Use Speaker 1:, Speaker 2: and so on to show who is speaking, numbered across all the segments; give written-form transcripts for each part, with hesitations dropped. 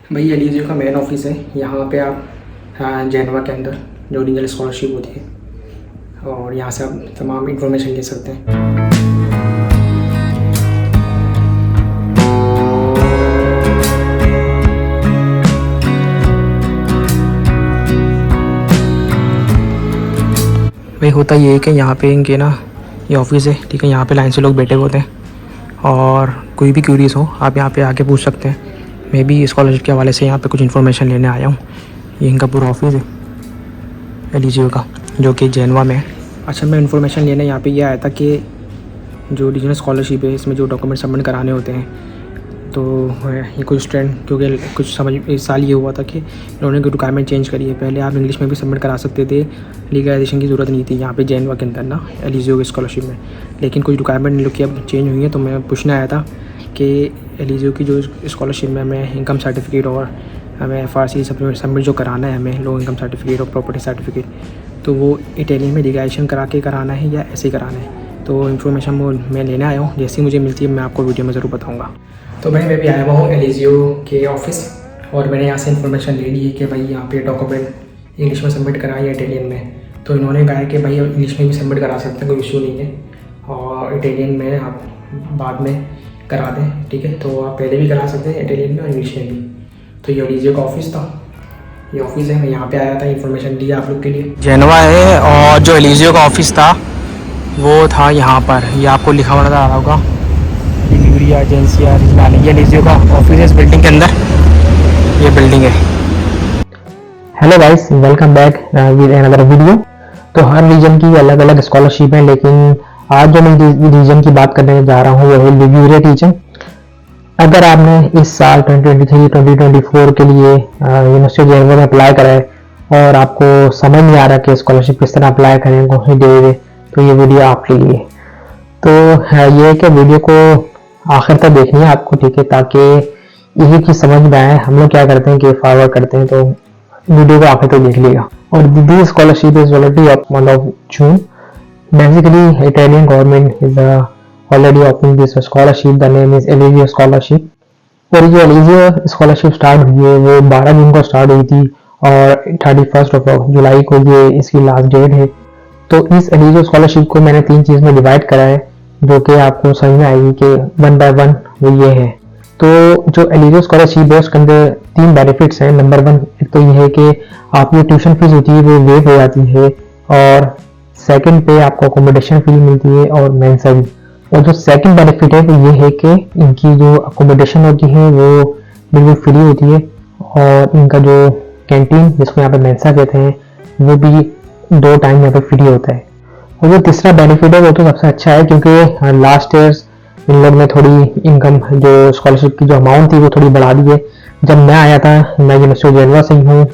Speaker 1: भाई एलिजियो का main office है। यहाँ पे आप जेनवा के अंदर जो रीजनल स्कॉलरशिप होती है और यहाँ से आप तमाम इंफॉर्मेशन ले सकते हैं। भाई होता ये है कि यहाँ पे इनके ना ये ऑफिस है, ठीक है। यहाँ पे लाइन से लोग बैठे होते हैं और कोई भी क्यूरीज हो आप यहाँ पे आके पूछ सकते हैं। मैं भी स्कॉलरशिप के हवाले से यहाँ पे कुछ इन्फॉर्मेशन लेने आया हूँ। ये इनका पूरा ऑफिस है एलिजियो का, जो कि जेनवा में है। अच्छा, मैं इन्फॉर्मेशन लेने यहाँ पे ये आया था कि जो रीजनल स्कॉलरशिप है इसमें जो डॉक्यूमेंट सबमिट कराने होते हैं, तो ये कुछ स्टूडेंट क्योंकि कुछ समझ इस साल ये हुआ था कि उन्होंने कोई रिक्वायरमेंट चेंज करी है। पहले आप इंग्लिश में भी सबमिट करा सकते थे, लीगलाइजेशन की ज़रूरत नहीं थी यहाँ पे जेनवा के अंदर ना एलिजियो की स्कॉलरशिप में। लेकिन कुछ रिक्वायरमेंट लोग की अब चेंज हुई है, तो मैं पूछने आया था कि एलिजियो की जो स्कॉलरशिप में हमें इनकम सर्टिफिकेट और हमें FRC सबमिट जो कराना है, हमें लो इनकम सर्टिफिकेट और प्रॉपर्टी सर्टिफिकेट, तो वो इटालियन में लीगलाइजेशन करा के कराना है या ऐसे ही कराना है। तो इन्फॉर्मेशन मैं लेने आया हूँ, जैसी मुझे मिलती है मैं आपको वीडियो में ज़रूर बताऊँगा। तो भाई मैं भी आया हुआ हूँ एलिजियो के ऑफिस और मैंने यहाँ से इन्फॉर्मेशन ले ली है कि भाई यहाँ पे डॉक्यूमेंट इंग्लिश में सबमिट करा या इटालियन में। तो इन्होंने कहा है कि भाई इंग्लिश में भी सबमिट करा सकते हैं, कोई इशू नहीं है, और इटालियन में आप बाद में करा दें, ठीक है। तो आप पहले भी करा सकते हैं इटालियन में और इंग्लिश में भी। तो ये एलिजियो का ऑफिस था, ये ऑफिस है। मैं यहाँ पे आया था, इन्फॉर्मेशन दी आप लोग के लिए। जेनवा है और जो एलिजियो का ऑफिस था वो था यहाँ पर, ये आपको लिखा हुआ नजर आ रहा होगा डिलीवरी एजेंसिया रिजनल। ये एलिजियो का ऑफिस है इस बिल्डिंग के अंदर, ये बिल्डिंग है। Hello guys, welcome back with another video. तो हर रीजन की अलग अलग स्कॉलरशिप है, लेकिन आज जो मैं रीजन की बात करने जा रहा हूँ वो है लिगुरिया रीजन। अगर आपने इस साल 2023-2024 के लिए यूनिवर्सिटी ऑफ जेनवा में अप्लाई करा है और आपको समझ नहीं आ रहा कि स्कॉलरशिप किस तरह अप्लाई करें, कौन सी दे, तो ये वीडियो आपके लिए। तो ये है कि वीडियो को आखिर तक देखनी है आपको, ठीक है, ताकि यही चीज़ समझ में आए। हम लोग क्या करते हैं कि फॉरवर्ड करते हैं, तो वीडियो को आखिर तक देख लिएगा। और this scholarship is already of month of June. Basically Italian government is already opening this scholarship, the name is एलिजियो स्कॉलरशिप। और ये एलिजियो स्कॉलरशिप स्टार्ट हुई है वो 12 जून को स्टार्ट हुई थी और 31 जुलाई को ये इसकी लास्ट डेट है। तो इस एलिजियो स्कॉलरशिप को मैंने 3 चीज़ में डिवाइड करा है, जो कि आपको समझ में आएगी कि 1 बाय 1 वो ये है। तो जो एलिजियो स्कॉलरशिप है उसके अंदर 3 बेनिफिट्स हैं। नंबर 1 एक तो ये है कि आपकी ट्यूशन फीस होती है वो वेव हो जाती है, और सेकंड पे आपको अकोमोडेशन फी मिलती है और मेंसा भी। और जो सेकंड बेनिफिट है वो ये है कि इनकी जो अकोमोडेशन होती है वो बिल्कुल फ्री होती है, और इनका जो कैंटीन जिसको यहाँ पे मेंसा कहते हैं वो भी 2 टाइम यहाँ पे फ्री होता है। और जो तीसरा बेनिफिट है वो तो सबसे अच्छा है, क्योंकि लास्ट ईयर्स इन लोग ने थोड़ी इनकम जो स्कॉलरशिप की जो अमाउंट थी वो थोड़ी बढ़ा दी है। जब मैं आया था, मैं यूनिवर्सिटी ऑफ जेनवा से ही हूँ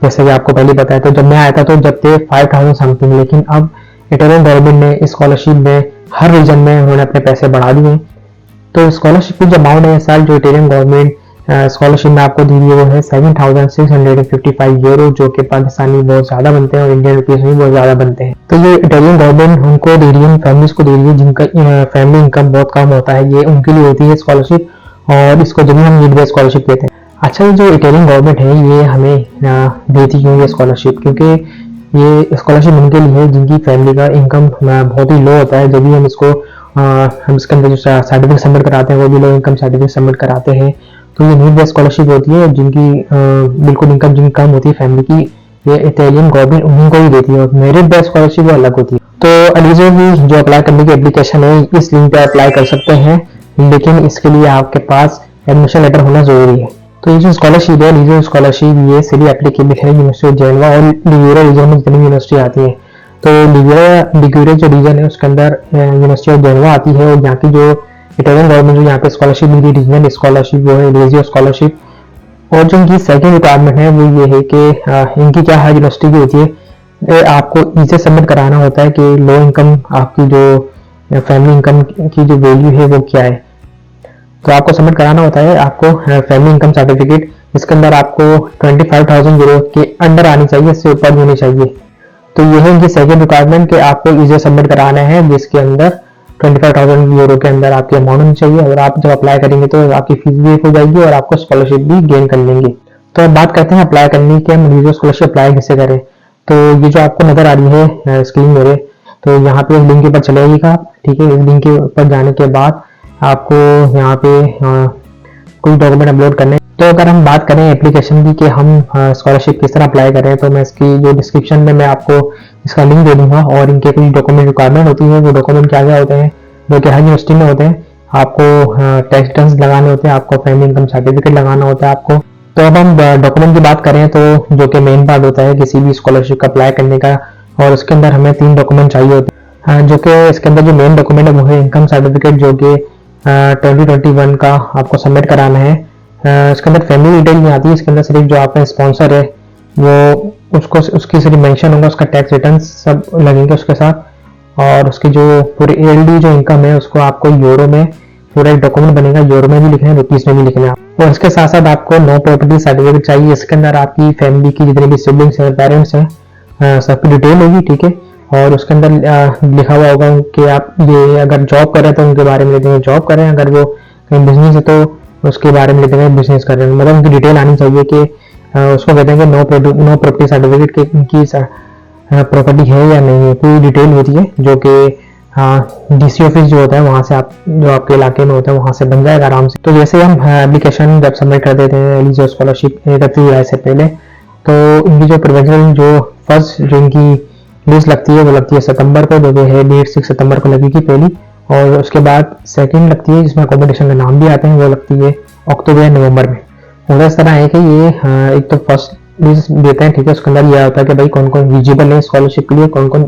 Speaker 1: जैसे कि आपको पहले बताया, तो जब मैं आया था तो जब थे 5000 समथिंग, लेकिन अब इटालियन गवर्नमेंट ने इस स्कॉलरशिप में हर रीजन में उन्होंने अपने पैसे बढ़ा दिए। तो स्कॉलरशिप की जो अमाउंट है इस साल जो इटालियन गवर्नमेंट स्कॉलरशिप में आपको दी है वो है 7655 यूरो, जो कि पाकिस्तानी बहुत ज़्यादा बनते हैं और इंडियन रुपीज़ में बहुत ज़्यादा बनते हैं। तो ये इटालियन गवर्नमेंट उनको दे रही है, फैमिलीज को दे रही है जिनका फैमिली इनकम बहुत कम होता है, ये उनके लिए होती है स्कॉलरशिप, और इसको जिन्हें हम नीड बेस्ड स्कॉलरशिप कहते हैं। अच्छा, ये जो इटालियन गवर्नमेंट है ये हमें देती क्यों ये स्कॉलरशिप, क्योंकि ये स्कॉलरशिप उनके लिए है जिनकी फैमिली का इनकम बहुत ही लो होता है। जब भी हम इसके अंदर जो सर्टिफिकेट सबमिट कराते हैं वो भी लो इनकम सर्टिफिकेट सबमिट कराते हैं, तो ये नीड बेस्ड स्कॉलरशिप होती है जिनकी बिल्कुल इनकम जिनकी कम होती है फैमिली की, ये इटालियन गवर्नमेंट उन्हीं को ही देती है। और मेरिट बेस्ड स्कॉलरशिप वो अलग होती है। तो एलिजियो की जो अप्लाई करने की एप्लीकेशन है इस लिंक पे अप्लाई कर सकते हैं, लेकिन इसके लिए आपके पास एडमिशन लेटर होना जरूरी है। तो ये जो स्कॉलरशिप है एलिजियो स्कॉलरशिप ये सिर्फ एप्लीकेबल है यूनिवर्सिटी ऑफ जेनवा और लिगुरिया रीजन में जितनी यूनिवर्सिटी आती है। तो लिगुरिया जो रीजन है उसके अंदर यूनिवर्सिटी ऑफ जेनवा आती है, और यहाँ की जो इटालियन गवर्नमेंट जो यहाँ पे स्कॉलरशिप मिली रीजनल स्कॉलरशिप वो है एलिजियो स्कॉलरशिप। और जो इनकी सेकंड रिक्वायरमेंट है वो ये है कि इनकी क्या है यूनिवर्सिटी की होती है, आपको इसे सबमिट कराना होता है कि लो इनकम आपकी जो फैमिली इनकम की जो वैल्यू है वो क्या है। तो आपको सबमिट कराना होता है आपको फैमिली इनकम सर्टिफिकेट, इसके अंदर आपको 25,000 यूरो के अंडर आनी चाहिए, इससे ऊपर होनी चाहिए। तो ये है इनकी सेकंड रिक्वायरमेंट कि आपको इसे सबमिट कराना है जिसके अंदर €25,000 के अंदर आपकी अमाउंट होनी चाहिए। और आप जब अप्लाई करेंगे तो आपकी फीस भी हो जाएगी और आपको स्कॉलरशिप भी गेन कर लेंगे। तो अब बात करते हैं अप्लाई करने की, हम इंडिविजुअल स्कॉलरशिप अप्लाई कैसे करें। तो ये जो आपको नजर आ रही है स्क्रीन मेरे, तो यहाँ पे इस लिंक के ऊपर चले जाइएगा आप, ठीक है। इस लिंक के ऊपर जाने के बाद आपको यहाँ पे कोई डॉक्यूमेंट अपलोड करने। तो अगर हम बात करें एप्लीकेशन की कि हम स्कॉलरशिप किस तरह अप्लाई करें, तो मैं इसकी जो डिस्क्रिप्शन में मैं आपको इसका लिंक दे दूंगा। और इनके कुछ डॉक्यूमेंट रिक्वायरमेंट होती है, वो डॉक्यूमेंट क्या क्या होते हैं, जो कि हर यूनिवर्सिटी में होते हैं। आपको टैक्स रिटर्न्स लगाने होते हैं, आपको फैमिली इनकम सर्टिफिकेट लगाना होता है आपको। तो अब हम डॉक्यूमेंट की बात करें तो जो कि मेन पार्ट होता है किसी भी स्कॉलरशिप का अप्लाई करने का, और उसके अंदर हमें 3 डॉक्यूमेंट चाहिए होते हैं। जो कि इसके अंदर जो मेन डॉक्यूमेंट है वो है इनकम सर्टिफिकेट, जो कि 2021 का आपको सबमिट कराना है। इसके अंदर फैमिली डिटेल नहीं आती है, इसके अंदर सिर्फ जो आपका स्पॉन्सर है वो उसको उसकी सिर्फ मेंशन होगा, उसका टैक्स रिटर्न सब लगेंगे उसके साथ। और उसकी जो पूरी ईयरली जो इनकम है उसको आपको यूरो में पूरा एक डॉक्यूमेंट बनेगा, यूरो में भी लिखना है, रुपीज में भी लिखना है। और इसके साथ साथ आपको नो प्रॉपर्टी सर्टिफिकेट चाहिए। इसके अंदर आपकी फैमिली की जितने भी सिबलिंग्स हैं, पेरेंट्स हैं, सबकी डिटेल होगी, ठीक है। और उसके अंदर लिखा हुआ होगा कि आप ये अगर जॉब कर रहे हैं तो उनके बारे में लिख देंगे जॉब कर रहे हैं, अगर वो कहीं बिजनेस है तो उसके बारे में लिख देंगे बिजनेस कर रहे हैं। मतलब उनकी डिटेल आनी चाहिए कि उसको कहते हैं कि नो प्रॉपर्टी सर्टिफिकेट की उनकी प्रॉपर्टी है या नहीं है, पूरी डिटेल होती है। जो कि डीसी ऑफिस जो होता है वहाँ से आप जो आपके इलाके में होता है वहाँ से बन जाएगा आराम से। तो जैसे हम एप्लीकेशन जब सबमिट कर देते हैं एलिजिबल स्कॉलरशिप 31 जुलाई से पहले, तो इनकी जो प्रोविजनल जो फर्स्ट जो इनकी लिस्ट लगती है वो लगती है सितंबर को, जो है डेट 6 सितंबर को लगेगी पहली। और उसके बाद सेकंड लगती है जिसमें अकोमोडेशन का नाम भी आते हैं, वो लगती है अक्टूबर या नवंबर में। और इस तरह है कि ये एक तो फर्स्ट लिस्ट देते हैं, ठीक है। उसके अंदर यह होता है कि भाई कौन कौन एलिजिबल है स्कॉलरशिप के लिए, कौन कौन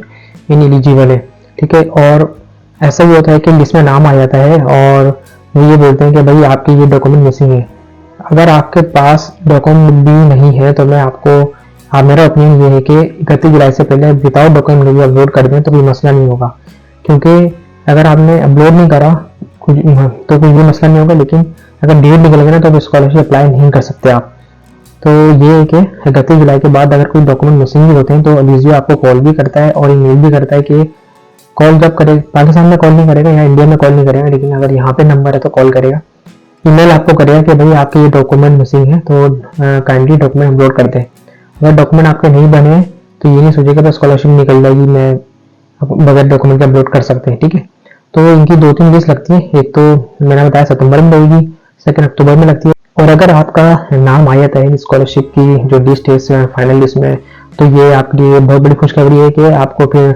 Speaker 1: इन एलिजिबल है, ठीक है। और ऐसा भी होता है कि लिस्ट में नाम आ जाता है और वो ये बोलते हैं कि भाई आपके ये डॉक्यूमेंट मिसिंग है। अगर आपके पास डॉक्यूमेंट भी नहीं है तो मैं आपको मेरा ओपिनियन ये है कि 31 जुलाई से पहले विदाउट डॉक्यूमेंट यदि अपलोड कर दें तो कोई मसला नहीं होगा। क्योंकि अगर आपने अपलोड नहीं करा कुछ तो कोई भी मसला नहीं होगा, लेकिन अगर डेट निकल गई ना तो स्कॉलरशिप अप्लाई नहीं कर सकते आप। तो ये है कि 31 जुलाई के बाद अगर कोई डॉक्यूमेंट मिसिंग भी होते हैं तो एलिजियो आपको कॉल भी करता है और ईमेल भी करता है कि कॉल जब करे पाकिस्तान में कॉल नहीं करेगा या इंडिया में कॉल नहीं करेगा, लेकिन अगर यहाँ पे नंबर है तो कॉल करेगा, ईमेल आपको करेगा कि भाई आपके ये डॉक्यूमेंट मिसिंग है तो काइंडली डॉक्यूमेंट अपलोड कर दें। अगर डॉक्यूमेंट आपके नहीं बने तो ये नहीं सोचेगा बस स्कॉलरशिप निकल जाएगी, मैं बगैर डॉक्यूमेंट के अपलोड कर सकते हैं, ठीक है। तो इनकी 2-3 लिस्ट लगती है, एक तो मैंने बताया सितंबर में लगेगी, सेकंड अक्टूबर में लगती है। और अगर आपका नाम आ जाता है स्कॉलरशिप की जो लिस्ट है फाइनल लिस्ट में, तो ये आपके लिए बहुत बड़ी खुशखबरी है कि आपको फिर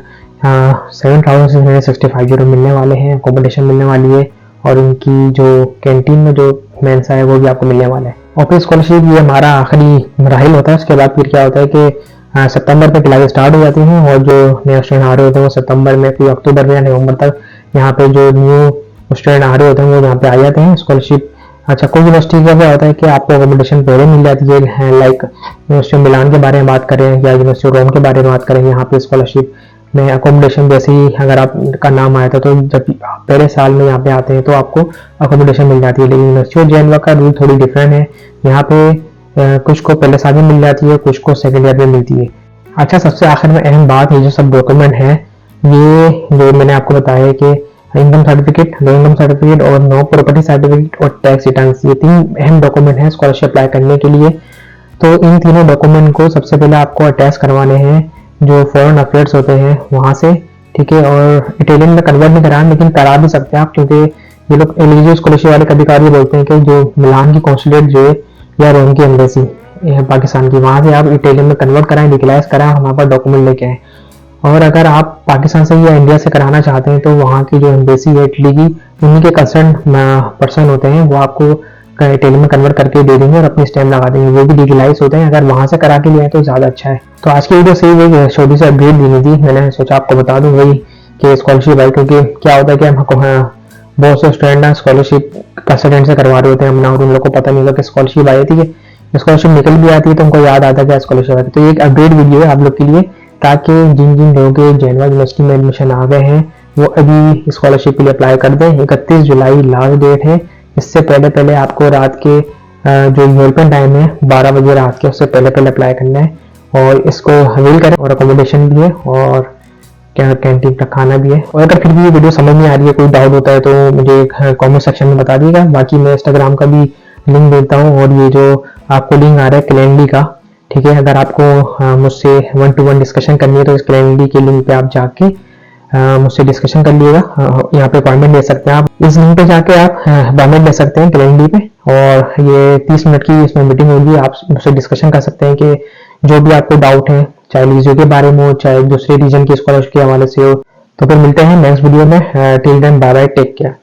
Speaker 1: 7,665 मिलने वाले हैं, अकोमोडेशन मिलने वाली है और उनकी जो कैंटीन में जो मेंसा है वो भी आपको मिलने वाला है। और फिर स्कॉलरशिप ये हमारा आखिरी मराहिल होता है। उसके बाद फिर क्या होता है कि सितंबर में क्लासेस स्टार्ट हो जाती हैं और जो नए स्टूडेंट आ रहे होते हैं वो सितंबर में फिर अक्टूबर में या नवंबर तक यहाँ पे जो न्यू स्टूडेंट आ रहे होते हैं वो यहाँ पे आ जाते हैं स्कॉलरशिप। अच्छा, कोई यूनिवर्सिटी का क्या होता है कि आपको अकोमोडेशन पहले मिल जाती है, लाइक यूनिवर्सिटी मिलान के बारे में बात करें या यूनिवर्सिटी रोम के बारे में बात करें, यहाँ पे स्कॉलरशिप में अकोमोडेशन जैसे ही अगर आपका नाम आया था तो जब पहले साल में यहाँ पे आते हैं तो आपको अकोमोडेशन मिल जाती है। लेकिन यूनिवर्सिटी ऑफ जेनवा का रूल थोड़ी डिफरेंट है, यहाँ पे कुछ को पहले साल में मिल जाती है, कुछ को सेकेंड ईयर में मिलती है। अच्छा, सबसे आखिर में अहम बात ये जो सब डॉक्यूमेंट है ये जो मैंने आपको बताया है कि income certificate, low income certificate और नो प्रॉपर्टी सर्टिफिकेट और टैक्स रिटर्न्स, ये 3 अहम डॉक्यूमेंट हैं स्कॉलरशिप अप्लाई करने के लिए। तो इन तीनों डॉक्यूमेंट को सबसे पहले आपको अटैच करवाने हैं जो फॉरेन अफेयर्स होते हैं वहाँ से, ठीक है। और इटालियन में कन्वर्ट नहीं कराना, लेकिन करा भी सकते हैं आप, क्योंकि ये लोग एलिजिबल स्कॉलरशिप वाले कभी कभार ये बोलते हैं कि जो मिलान की कॉन्सुलेट जो है या रोम की एम्बेसी पाकिस्तान की, वहाँ से आप इटालियन में कन्वर्ट कराएं, डिक्लाइज कराएं, हमारे पास डॉक्यूमेंट लेके आए। और अगर आप पाकिस्तान से या इंडिया से कराना चाहते हैं तो वहाँ की जो एम्बेसी है इटली की, उन्हीं के कंसर्न पर्सन होते हैं, वो आपको इटालियन में कन्वर्ट करके दे देंगे और अपनी स्टैम्प लगा देंगे, वो भी डिजिटलाइज होते हैं। अगर वहाँ से करा के लिए तो ज़्यादा अच्छा है। तो आज की वीडियो से ही एक छोटी सी अपडेट देनी थी, मैंने सोचा आपको बता दूँ वही कि स्कॉलरशिप आई, क्योंकि क्या होता है कि हमको बहुत से स्टूडेंट स्कॉलरशिप कंसल्टेंट से करवा रहे होते हैं हमने, और उन लोगों को पता नहीं होगा कि स्कॉलरशिप आई थी, स्कॉलरशिप निकल भी आती है तो उनको याद आता है क्या स्कॉलरशिप आती है। तो एक अपडेट वीडियो है आप लोग के लिए, ताकि जिन जिन लोगों के जेनवा यूनिवर्सिटी में एडमिशन आ गए हैं वो अभी स्कॉलरशिप के लिए अप्लाई कर दें। 31 जुलाई लास्ट डेट है, इससे पहले पहले आपको रात के जो यूरोपियन टाइम है 12 बजे रात के, उससे पहले पहले अप्लाई करना है और इसको अवेल करें। और अकोमोडेशन भी है और क्या कैंटीन का खाना भी है। और अगर फिर भी ये वीडियो समझ नहीं आ रही है, कोई डाउट होता है तो मुझे कमेंट सेक्शन में बता दीजिएगा। बाकी मैं इंस्टाग्राम का भी लिंक देता हूँ, और ये जो आपको लिंक आ रहा है कैलेंडरी का, ठीक है, अगर आपको मुझसे 1-to-1 डिस्कशन करनी है तो इस कैलेंडरी के लिंक पे आप जाके मुझसे डिस्कशन कर लिएगा। यहाँ पे अपॉइंटमेंट ले सकते हैं आप, इस लिंक पे जाके आप अपॉइंटमेंट ले सकते हैं कैलेंडरी पे, और ये 30 मिनट की इसमें मीटिंग होगी। आप मुझसे डिस्कशन कर सकते हैं कि जो भी आपको डाउट है, चाहे लीजियो के बारे में हो, चाहे दूसरे रीजन की स्कॉलरशिप के हवाले से हो। तो फिर मिलते हैं नेक्स्ट वीडियो में। Till then bye bye, take care.